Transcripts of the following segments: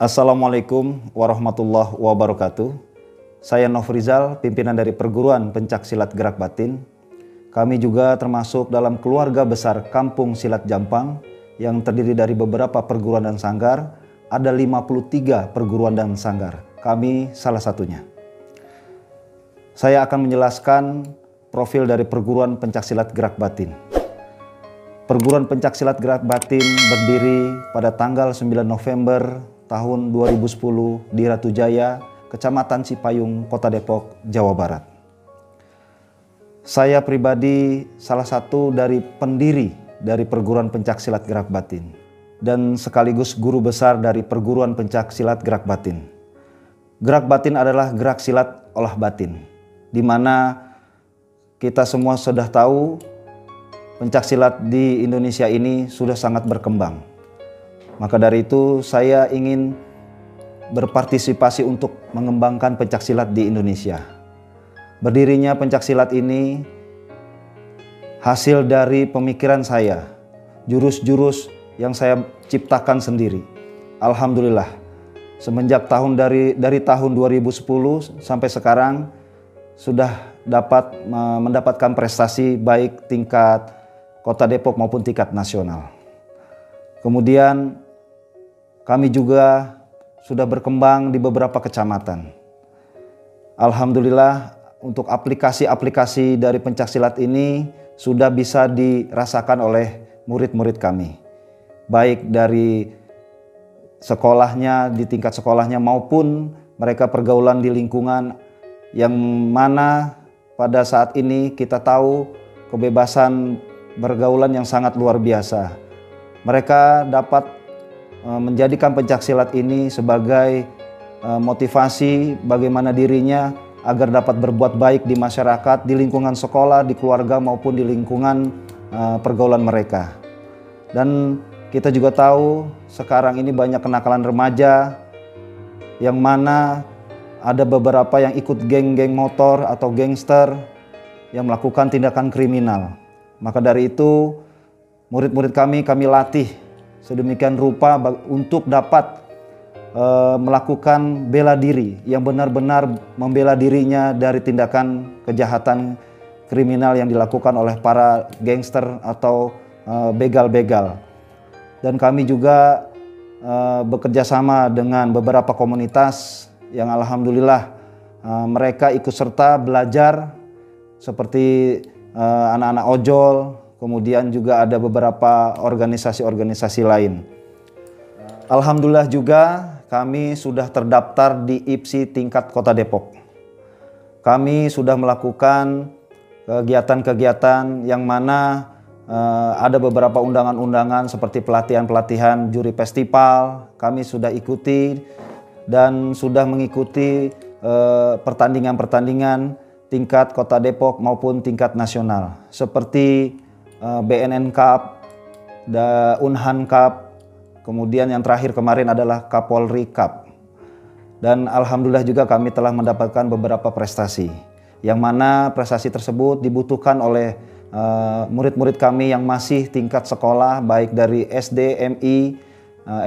Assalamualaikum warahmatullahi wabarakatuh. Saya Nofrizal, pimpinan dari Perguruan Pencaksilat Gerak Batin. Kami juga termasuk dalam keluarga besar Kampung Silat Jampang yang terdiri dari beberapa perguruan dan sanggar. Ada 53 perguruan dan sanggar. Kami salah satunya. Saya akan menjelaskan profil dari Perguruan Pencaksilat Gerak Batin. Perguruan Pencaksilat Gerak Batin berdiri pada tanggal 9 November tahun 2010 di Ratu Jaya, Kecamatan Cipayung, Kota Depok, Jawa Barat. Saya pribadi salah satu dari pendiri dari Perguruan Pencaksilat Gerak Batin dan sekaligus guru besar dari Perguruan Pencaksilat Gerak Batin. Gerak batin adalah gerak silat olah batin, di mana kita semua sudah tahu pencaksilat di Indonesia ini sudah sangat berkembang. Maka dari itu saya ingin berpartisipasi untuk mengembangkan pencaksilat di Indonesia. Berdirinya pencaksilat ini hasil dari pemikiran saya, jurus-jurus yang saya ciptakan sendiri. Alhamdulillah, semenjak dari tahun 2010 sampai sekarang sudah dapat mendapatkan prestasi baik tingkat Kota Depok maupun tingkat nasional. Kemudian kami juga sudah berkembang di beberapa kecamatan. Alhamdulillah untuk aplikasi-aplikasi dari pencaksilat ini sudah bisa dirasakan oleh murid-murid kami. Baik dari sekolahnya, di tingkat sekolahnya maupun mereka pergaulan di lingkungan yang mana pada saat ini kita tahu kebebasan pergaulan yang sangat luar biasa. Mereka dapat menjadikan pencaksilat ini sebagai motivasi bagaimana dirinya agar dapat berbuat baik di masyarakat, di lingkungan sekolah, di keluarga maupun di lingkungan pergaulan mereka. Dan kita juga tahu sekarang ini banyak kenakalan remaja yang mana ada beberapa yang ikut geng-geng motor atau gangster yang melakukan tindakan kriminal. Maka dari itu murid-murid kami latih sedemikian rupa untuk dapat melakukan bela diri yang benar-benar membela dirinya dari tindakan kejahatan kriminal yang dilakukan oleh para gangster atau begal-begal. Dan kami juga bekerja sama dengan beberapa komunitas yang alhamdulillah mereka ikut serta belajar seperti anak-anak ojol. Kemudian juga ada beberapa organisasi-organisasi lain. Alhamdulillah juga kami sudah terdaftar di IPSI tingkat Kota Depok. Kami sudah melakukan kegiatan-kegiatan yang mana ada beberapa undangan-undangan seperti pelatihan-pelatihan juri festival. Kami sudah ikuti dan sudah mengikuti pertandingan-pertandingan tingkat Kota Depok maupun tingkat nasional. Seperti BNN Cup, Unhan Cup, kemudian yang terakhir kemarin adalah Kapolri Cup. Dan alhamdulillah juga kami telah mendapatkan beberapa prestasi, yang mana prestasi tersebut dibutuhkan oleh murid-murid kami yang masih tingkat sekolah, baik dari SD, MI,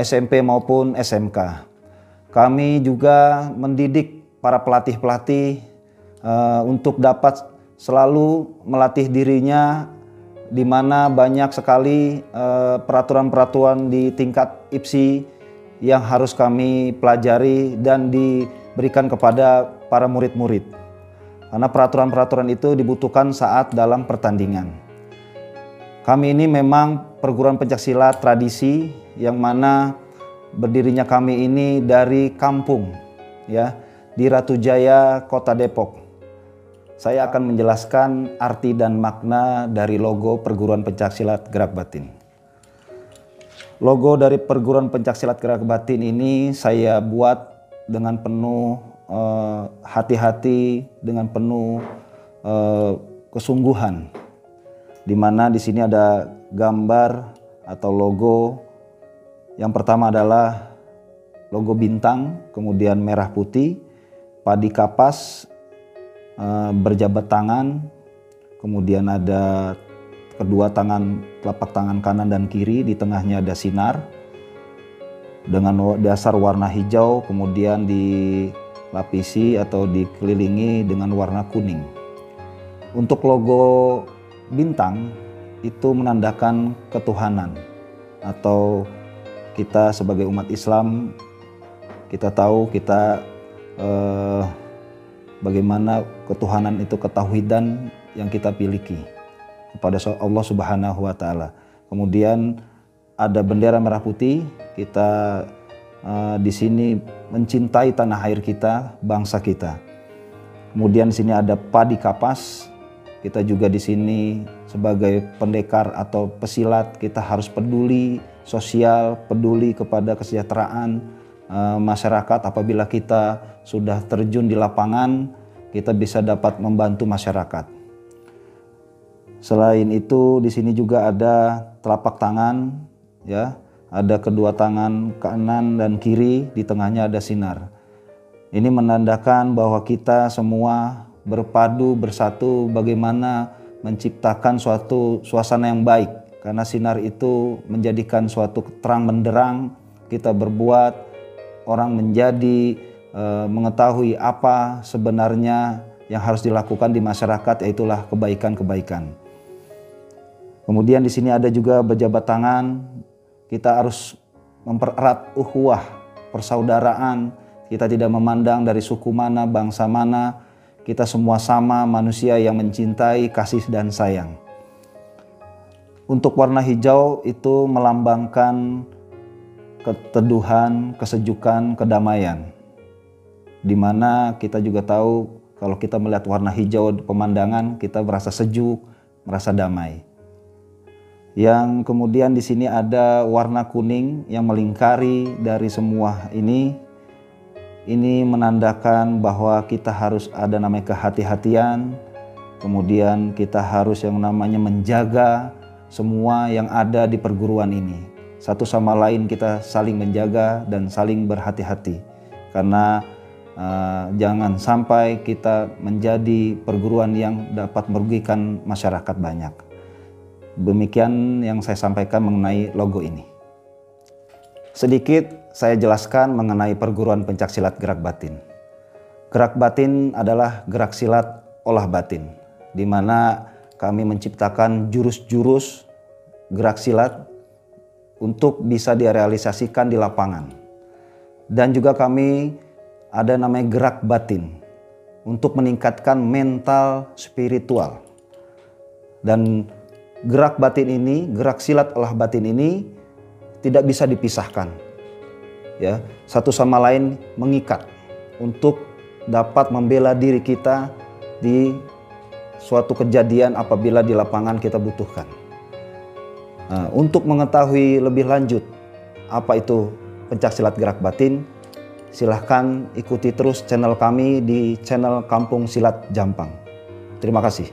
SMP maupun SMK. Kami juga mendidik para pelatih-pelatih untuk dapat selalu melatih dirinya, di mana banyak sekali peraturan-peraturan di tingkat IPSI yang harus kami pelajari dan diberikan kepada para murid-murid. Karena peraturan-peraturan itu dibutuhkan saat dalam pertandingan. Kami ini memang perguruan pencaksilat tradisi yang mana berdirinya kami ini dari kampung ya di Ratu Jaya, Kota Depok. Saya akan menjelaskan arti dan makna dari logo Perguruan Pencaksilat Gerak Batin. Logo dari Perguruan Pencaksilat Gerak Batin ini saya buat dengan penuh hati-hati, dengan penuh kesungguhan. Di mana di sini ada gambar atau logo. Yang pertama adalah logo bintang, kemudian merah putih, padi kapas, berjabat tangan, kemudian ada kedua tangan, telapak tangan kanan dan kiri, di tengahnya ada sinar. dengan dasar warna hijau, kemudian dilapisi atau dikelilingi dengan warna kuning. Untuk logo bintang itu menandakan ketuhanan, atau kita sebagai umat Islam, kita tahu bagaimana ketuhanan itu, ketauhidan yang kita miliki kepada Allah Subhanahu wa Ta'ala. Kemudian ada bendera merah putih, kita di sini mencintai tanah air kita, bangsa kita. Kemudian di sini ada padi kapas, kita juga di sini sebagai pendekar atau pesilat, kita harus peduli sosial, peduli kepada kesejahteraan masyarakat. Apabila kita sudah terjun di lapangan, kita bisa dapat membantu masyarakat. Selain itu, di sini juga ada telapak tangan, ya, ada kedua tangan kanan dan kiri, di tengahnya ada sinar. Ini menandakan bahwa kita semua berpadu bersatu bagaimana menciptakan suatu suasana yang baik, karena sinar itu menjadikan suatu terang benderang. Kita berbuat, orang menjadi mengetahui apa sebenarnya yang harus dilakukan di masyarakat, yaitulah kebaikan-kebaikan. Kemudian di sini ada juga berjabat tangan. Kita harus mempererat ukhuwah, persaudaraan. Kita tidak memandang dari suku mana, bangsa mana. Kita semua sama, manusia yang mencintai, kasih dan sayang. Untuk warna hijau itu melambangkan keteduhan, kesejukan, kedamaian. Dimana kita juga tahu kalau kita melihat warna hijau di pemandangan, kita merasa sejuk, merasa damai. Yang kemudian di sini ada warna kuning yang melingkari dari semua ini. Ini menandakan bahwa kita harus ada namanya kehati-hatian. Kemudian kita harus yang namanya menjaga semua yang ada di perguruan ini. Satu sama lain kita saling menjaga dan saling berhati-hati. Karena jangan sampai kita menjadi perguruan yang dapat merugikan masyarakat banyak. Demikian yang saya sampaikan mengenai logo ini. Sedikit saya jelaskan mengenai perguruan pencaksilat gerak batin. Gerak batin adalah gerak silat olah batin, di mana kami menciptakan jurus-jurus gerak silat untuk bisa direalisasikan di lapangan. Dan juga kami ada namanya gerak batin untuk meningkatkan mental spiritual. Dan gerak batin ini, gerak silat olah batin ini tidak bisa dipisahkan. Ya, satu sama lain mengikat untuk dapat membela diri kita di suatu kejadian apabila di lapangan kita butuhkan. Nah, untuk mengetahui lebih lanjut apa itu pencaksilat gerak batin, silahkan ikuti terus channel kami di channel Kampung Silat Jampang. Terima kasih.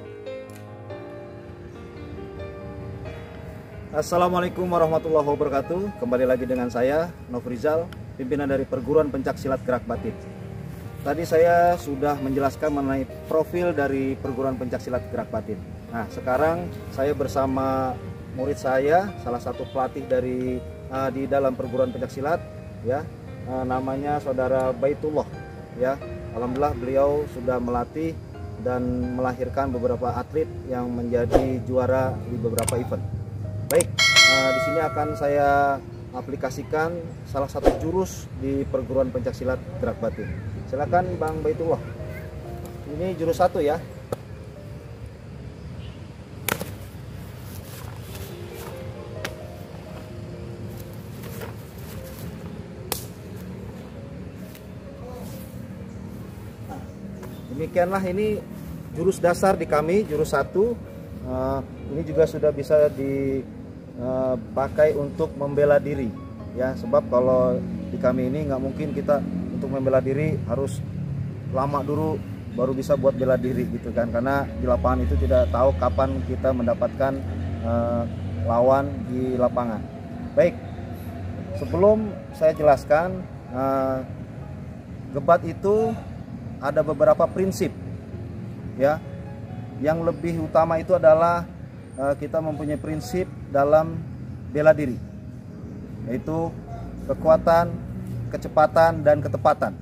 Assalamualaikum warahmatullahi wabarakatuh. Kembali lagi dengan saya, Nofrizal, pimpinan dari Perguruan Pencaksilat Gerak Batin. Tadi saya sudah menjelaskan mengenai profil dari Perguruan Pencaksilat Gerak Batin. Nah, sekarang saya bersama murid saya, salah satu pelatih dari di dalam Perguruan Pencaksilat, ya, namanya Saudara Baitullah. Ya, alhamdulillah beliau sudah melatih dan melahirkan beberapa atlet yang menjadi juara di beberapa event. Baik, di sini akan saya aplikasikan salah satu jurus di Perguruan Pencaksilat Gerak Batin. Silakan Bang Baitullah. Ini jurus 1 ya. Nah, demikianlah ini jurus dasar di kami, jurus 1. Ini juga sudah bisa dipakai untuk membela diri, ya, sebab kalau di kami ini nggak mungkin kita untuk membela diri harus lama dulu baru bisa buat bela diri gitu kan, karena di lapangan itu tidak tahu kapan kita mendapatkan lawan di lapangan. Baik, sebelum saya jelaskan, gebat itu ada beberapa prinsip, ya. Yang lebih utama itu adalah kita mempunyai prinsip dalam bela diri, yaitu kekuatan, kecepatan, dan ketepatan.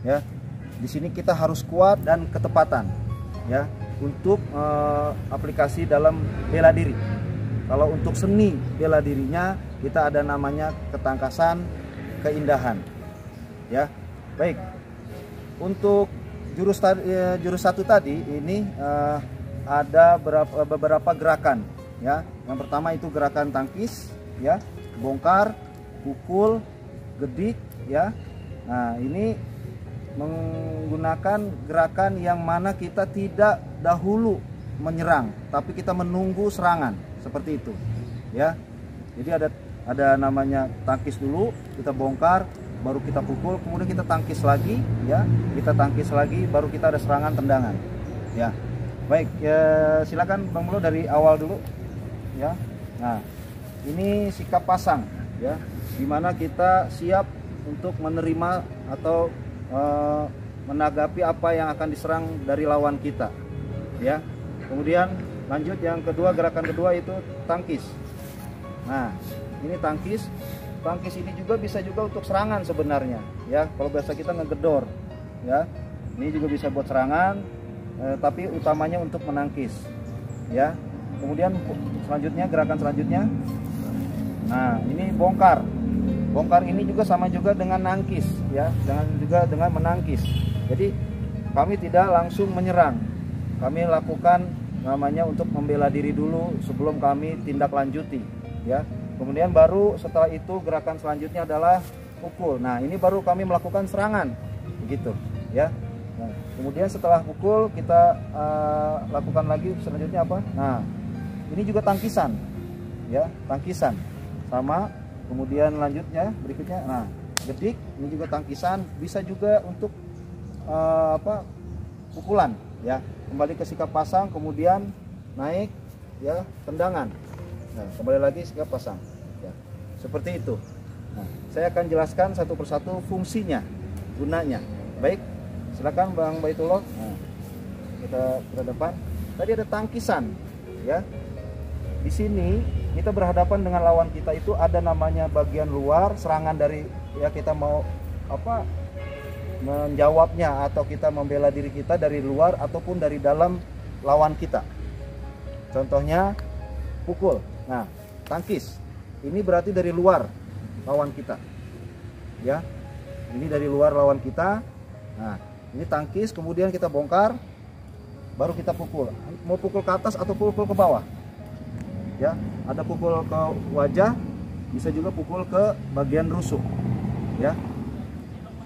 Ya, di sini kita harus kuat dan ketepatan. Ya, untuk aplikasi dalam bela diri. Kalau untuk seni bela dirinya kita ada namanya ketangkasan, keindahan. Ya, baik. Untuk jurus 1 tadi ini ada beberapa gerakan. Ya, yang pertama itu gerakan tangkis, ya, bongkar, pukul, gedik, ya. Nah, ini menggunakan gerakan yang mana kita tidak dahulu menyerang, tapi kita menunggu serangan, seperti itu, ya. Jadi ada namanya tangkis dulu, kita bongkar, baru kita pukul, kemudian kita tangkis lagi, ya. Kita tangkis lagi, baru kita ada serangan tendangan, ya. Baik, ya, silakan Bang Mulo dari awal dulu. Ya, nah ini sikap pasang, ya, dimana kita siap untuk menerima atau menanggapi apa yang akan diserang dari lawan kita, ya. Kemudian lanjut yang kedua, gerakan kedua itu tangkis. Nah, ini tangkis ini juga bisa juga untuk serangan sebenarnya, ya. Kalau biasa kita ngegedor, ya, ini juga bisa buat serangan, tapi utamanya untuk menangkis, ya. Kemudian selanjutnya, gerakan selanjutnya, nah ini bongkar. Bongkar ini juga sama juga dengan nangkis, ya, dengan menangkis. Jadi kami tidak langsung menyerang, kami lakukan namanya untuk membela diri dulu sebelum kami tindak lanjuti, ya. Kemudian baru setelah itu gerakan selanjutnya adalah pukul. Nah, ini baru kami melakukan serangan, begitu, ya. Nah, kemudian setelah pukul kita lakukan lagi selanjutnya apa? Nah, ini juga tangkisan, ya, tangkisan sama. Kemudian lanjutnya berikutnya, nah, gedik, ini juga tangkisan, bisa juga untuk pukulan, ya. Kembali ke sikap pasang, kemudian naik, ya, tendangan. Nah, kembali lagi sikap pasang, ya, seperti itu. Nah, saya akan jelaskan satu persatu fungsinya, gunanya. Baik, silakan Bang Baitullah. Nah, kita ke depan. Tadi ada tangkisan, ya. Di sini kita berhadapan dengan lawan kita, itu ada namanya bagian luar, serangan dari, ya, kita mau menjawabnya atau kita membela diri kita dari luar ataupun dari dalam lawan kita. Contohnya pukul. Nah, tangkis ini berarti dari luar lawan kita, ya. Ini dari luar lawan kita. Nah, ini tangkis, kemudian kita bongkar, baru kita pukul. Mau pukul ke atas atau pukul ke bawah, ya. Ada pukul ke wajah, bisa juga pukul ke bagian rusuk, ya.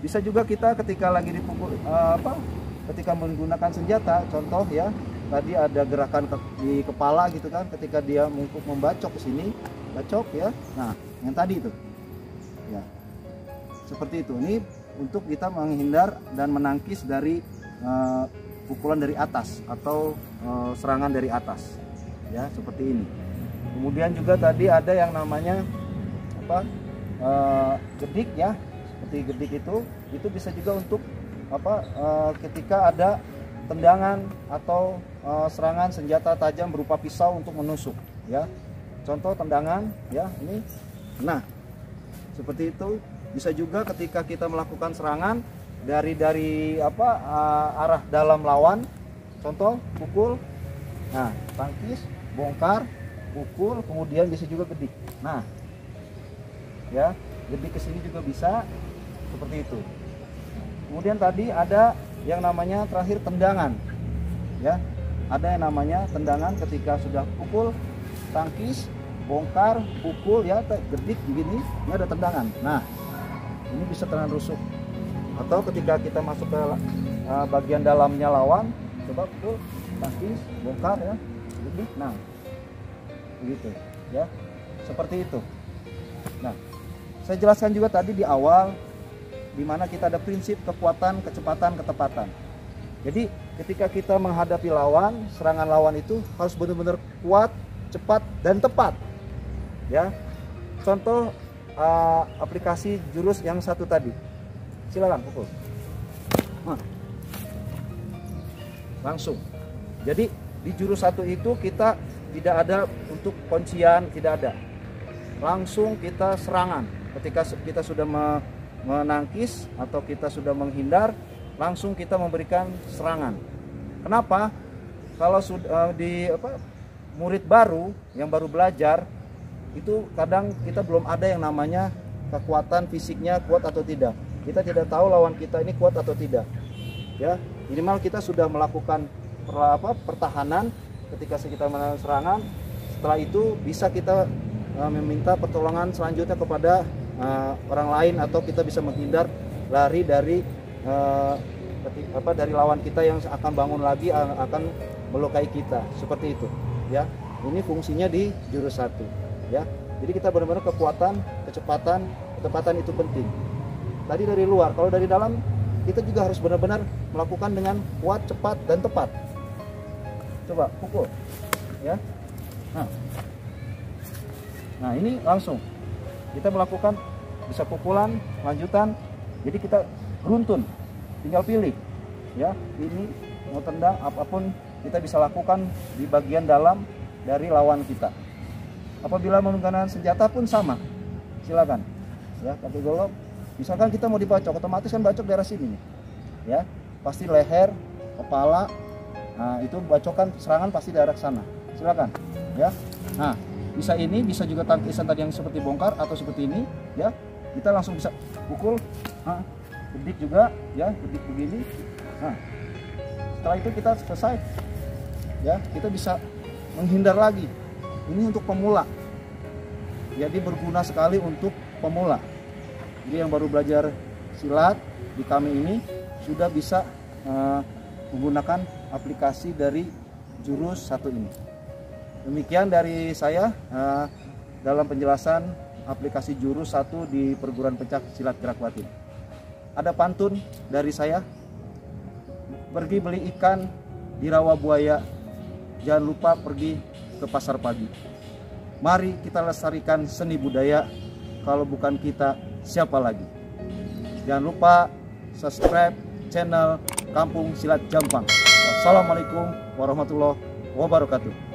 Bisa juga kita ketika lagi dipukul, ketika menggunakan senjata, contoh, ya, tadi ada gerakan di kepala gitu kan, ketika dia membacok ke sini, bacok, ya. Nah, yang tadi itu, ya, seperti itu. Ini untuk kita menghindar dan menangkis dari pukulan dari atas atau serangan dari atas, ya, seperti ini. Kemudian juga tadi ada yang namanya gedik, ya, seperti gedik itu bisa juga untuk ketika ada tendangan atau serangan senjata tajam berupa pisau untuk menusuk, ya. Contoh tendangan, ya, ini. Nah, seperti itu. Bisa juga ketika kita melakukan serangan dari arah dalam lawan, contoh pukul. Nah, tangkis, bongkar, pukul, kemudian bisa juga gedik. Nah, ya, gedik ke sini juga bisa, seperti itu. Kemudian tadi ada yang namanya terakhir tendangan, ya. Ada yang namanya tendangan ketika sudah pukul, tangkis, bongkar, pukul, ya, gedik begini, ini ada tendangan. Nah, ini bisa tendangan rusuk. Atau ketika kita masuk ke bagian dalamnya lawan, coba pukul, tangkis, bongkar, ya, gedik. Nah, begitu, ya, seperti itu. Nah, saya jelaskan juga tadi di awal, di mana kita ada prinsip kekuatan, kecepatan, ketepatan. Jadi ketika kita menghadapi lawan, serangan lawan itu harus benar-benar kuat, cepat, dan tepat, ya. Contoh aplikasi jurus yang satu tadi, silakan pukul, langsung. Jadi di jurus satu itu kita tidak ada untuk kuncian, tidak ada, langsung kita serangan, ketika kita sudah menangkis atau kita sudah menghindar, langsung kita memberikan serangan. Kenapa? Kalau murid baru yang baru belajar itu kadang kita belum ada yang namanya kekuatan fisiknya kuat atau tidak. Kita tidak tahu lawan kita ini kuat atau tidak. Ya, minimal kita sudah melakukan pertahanan ketika kita melakukan serangan. Setelah itu bisa kita meminta pertolongan selanjutnya kepada orang lain, atau kita bisa menghindar lari dari dari lawan kita yang akan bangun lagi, akan melukai kita, seperti itu. Ya, ini fungsinya di jurus 1. Ya, jadi kita benar-benar kekuatan, kecepatan, ketepatan itu penting. Tadi dari luar, kalau dari dalam kita juga harus benar-benar melakukan dengan kuat, cepat, dan tepat. Coba pukul, ya. Nah ini langsung kita melakukan, bisa pukulan, lanjutan. Jadi kita beruntun, tinggal pilih, ya. Ini mau tendang, apapun kita bisa lakukan di bagian dalam dari lawan kita. Apabila menggunakan senjata pun sama, silakan, ya. Pakai golok. Misalkan kita mau dibacok, otomatis kan bacok daerah sini nih, ya. Pasti leher, kepala. Nah itu bacokan serangan pasti daerah sana. Silakan, ya. Nah bisa ini, bisa juga tangkisan tadi yang seperti bongkar atau seperti ini, ya. Kita langsung bisa pukul, gedik juga, ya, gedik begini. Nah setelah itu kita selesai, ya. Kita bisa menghindar lagi. Ini untuk pemula, jadi berguna sekali untuk pemula. Jadi yang baru belajar silat di kami ini sudah bisa menggunakan aplikasi dari jurus 1 ini. Demikian dari saya dalam penjelasan aplikasi jurus 1 di perguruan pencak silat Gerak Batin. Ada pantun dari saya, pergi beli ikan di rawa buaya, jangan lupa pergi ke pasar pagi. Mari kita lestarikan seni budaya, kalau bukan kita siapa lagi. Jangan lupa subscribe channel Kampung Silat Jampang. Wassalamualaikum warahmatullahi wabarakatuh.